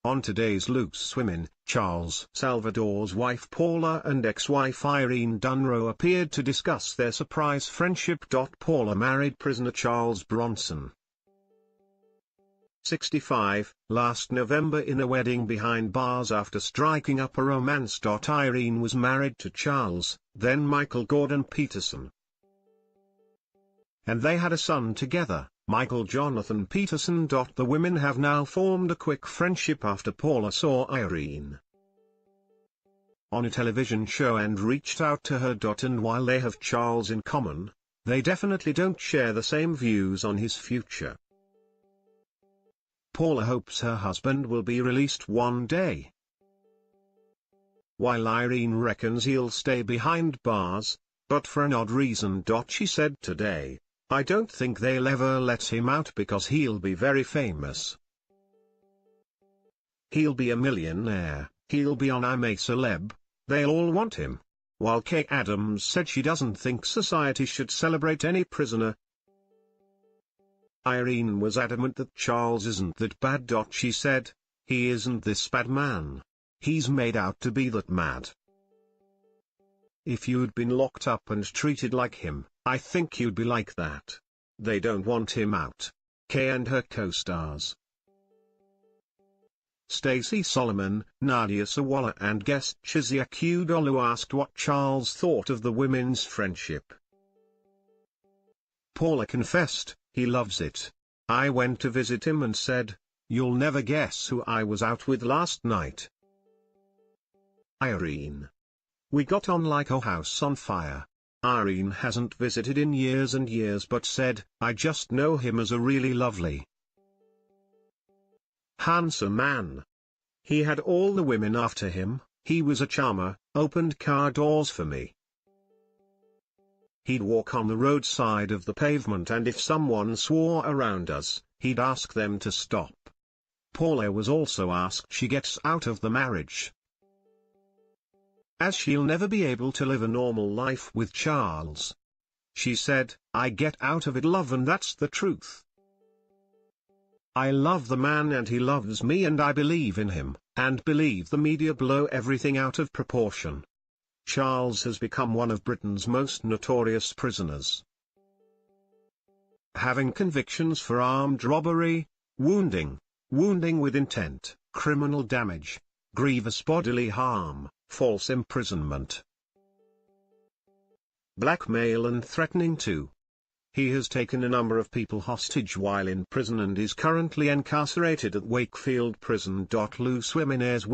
On today's Loose Women, Charles Salvador's wife Paula and ex-wife Irene Dunroe appeared to discuss their surprise friendship. Paula married prisoner Charles Bronson, 65, last November in a wedding behind bars after striking up a romance. Irene was married to Charles, then Michael Gordon Peterson, and they had a son together, Michael Jonathan Peterson. The women have now formed a quick friendship after Paula saw Irene on a television show and reached out to her. And while they have Charles in common, they definitely don't share the same views on his future. Paula hopes her husband will be released one day, while Irene reckons he'll stay behind bars, but for an odd reason. She said today, "I don't think they'll ever let him out because he'll be very famous. He'll be a millionaire, he'll be on I'm a Celeb, they'll all want him." While Kay Adams said she doesn't think society should celebrate any prisoner, Irene was adamant that Charles isn't that bad. She said, "He isn't this bad man. He's made out to be that mad. If you'd been locked up and treated like him, I think you'd be like that. They don't want him out." Kay and her co-stars Stacey Solomon, Nadia Sawalha and guest Chizzy Akudolu asked what Charles thought of the women's friendship. Paula confessed, "He loves it. I went to visit him and said, 'You'll never guess who I was out with last night.'" Irene: "We got on like a house on fire." Irene hasn't visited in years and years but said, "I just know him as a really lovely, handsome man. He had all the women after him, he was a charmer, opened car doors for me. He'd walk on the roadside of the pavement and if someone swore around us, he'd ask them to stop." Paula was also asked she gets out of the marriage, as she'll never be able to live a normal life with Charles. She said, "I get out of it love and that's the truth. I love the man and he loves me and I believe in him, and believe the media blow everything out of proportion. Charles has become one of Britain's most notorious prisoners, having convictions for armed robbery, wounding with intent, criminal damage, grievous bodily harm, false imprisonment, blackmail and threatening to. He has taken a number of people hostage while in prison and is currently incarcerated at Wakefield Prison. Loose Women airs